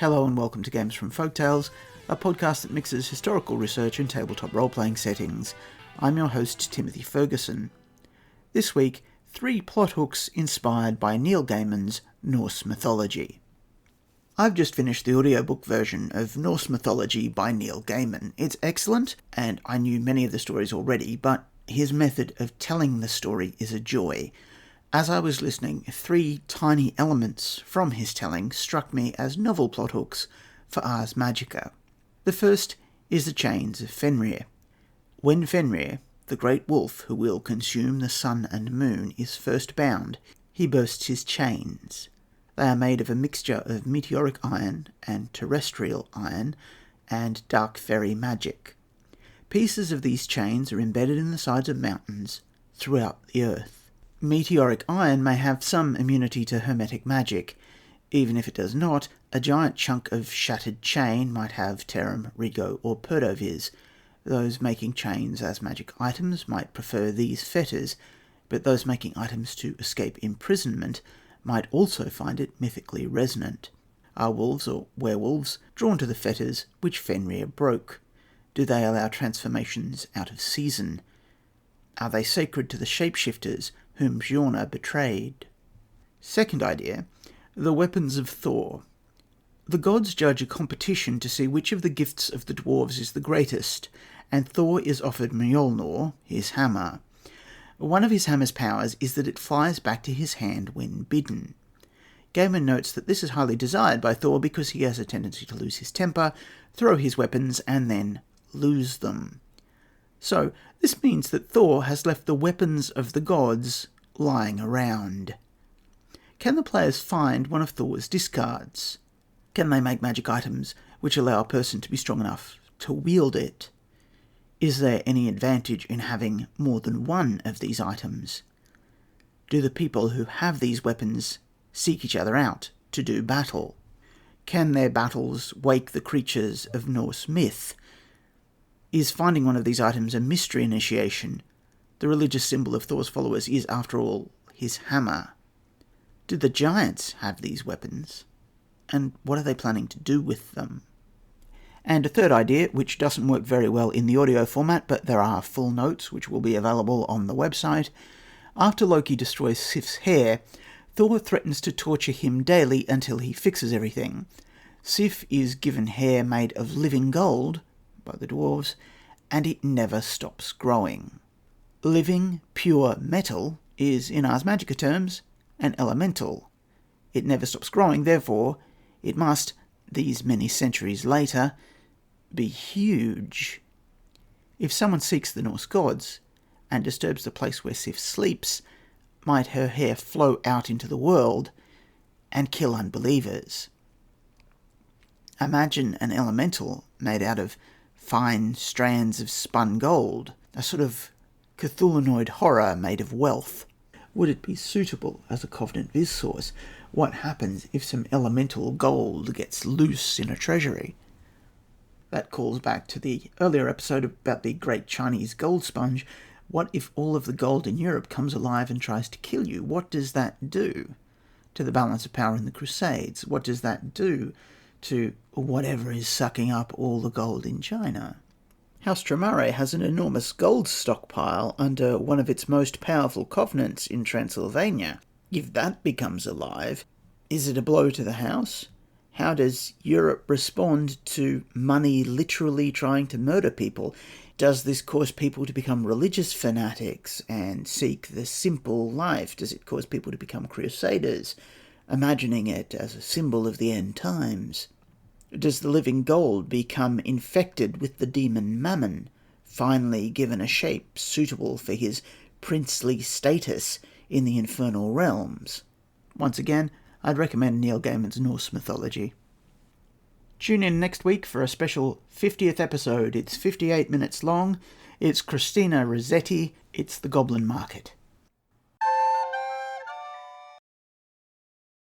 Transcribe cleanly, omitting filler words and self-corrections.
Hello and welcome to Games from Folktales, a podcast that mixes historical research and tabletop role-playing settings. I'm your host, Timothy Ferguson. This week, 3 plot hooks inspired by Neil Gaiman's Norse Mythology. I've just finished the audiobook version of Norse Mythology by Neil Gaiman. It's excellent, and I knew many of the stories already, but his method of telling the story is a joy. As I was listening, 3 tiny elements from his telling struck me as novel plot hooks for Ars Magica. The first is the chains of Fenrir. When Fenrir, the great wolf who will consume the sun and moon, is first bound, he bursts his chains. They are made of a mixture of meteoric iron and terrestrial iron and dark fairy magic. Pieces of these chains are embedded in the sides of mountains throughout the earth. Meteoric iron may have some immunity to hermetic magic. Even if it does not, a giant chunk of shattered chain might have Terram, Rigo, or Perdoviz. Those making chains as magic items might prefer these fetters, but those making items to escape imprisonment might also find it mythically resonant. Are wolves or werewolves drawn to the fetters which Fenrir broke? Do they allow transformations out of season? Are they sacred to the shapeshifters whom Bjorna betrayed? Second idea, the weapons of Thor. The gods judge a competition to see which of the gifts of the dwarves is the greatest, and Thor is offered Mjolnir, his hammer. One of his hammer's powers is that it flies back to his hand when bidden. Gaiman notes that this is highly desired by Thor because he has a tendency to lose his temper, throw his weapons, and then lose them. So, this means that Thor has left the weapons of the gods lying around. Can the players find one of Thor's discards? Can they make magic items which allow a person to be strong enough to wield it? Is there any advantage in having more than one of these items? Do the people who have these weapons seek each other out to do battle? Can their battles wake the creatures of Norse myth? Is finding one of these items a mystery initiation? The religious symbol of Thor's followers is, after all, his hammer. Do the giants have these weapons? And what are they planning to do with them? And a third idea, which doesn't work very well in the audio format, but there are full notes which will be available on the website. After Loki destroys Sif's hair, Thor threatens to torture him daily until he fixes everything. Sif is given hair made of living gold by the dwarves, and it never stops growing. Living, pure metal is, in Ars Magica terms, an elemental. It never stops growing, therefore it must, these many centuries later, be huge. If someone seeks the Norse gods and disturbs the place where Sif sleeps, might her hair flow out into the world and kill unbelievers? Imagine an elemental made out of fine strands of spun gold, a sort of Cthulhunoid horror made of wealth. Would it be suitable as a Covenant Viz source? What happens if some elemental gold gets loose in a treasury? That calls back to the earlier episode about the Great Chinese Gold Sponge. What if all of the gold in Europe comes alive and tries to kill you? What does that do to the balance of power in the Crusades? What does that do to whatever is sucking up all the gold in China? House Tremare has an enormous gold stockpile under one of its most powerful covenants in Transylvania. If that becomes alive, is it a blow to the house? How does Europe respond to money literally trying to murder people? Does this cause people to become religious fanatics and seek the simple life? Does it cause people to become crusaders, imagining it as a symbol of the end times? Does the living gold become infected with the demon Mammon, finally given a shape suitable for his princely status in the infernal realms? Once again, I'd recommend Neil Gaiman's Norse Mythology. Tune in next week for a special 50th episode. It's 58 minutes long. It's Christina Rossetti. It's The Goblin Market.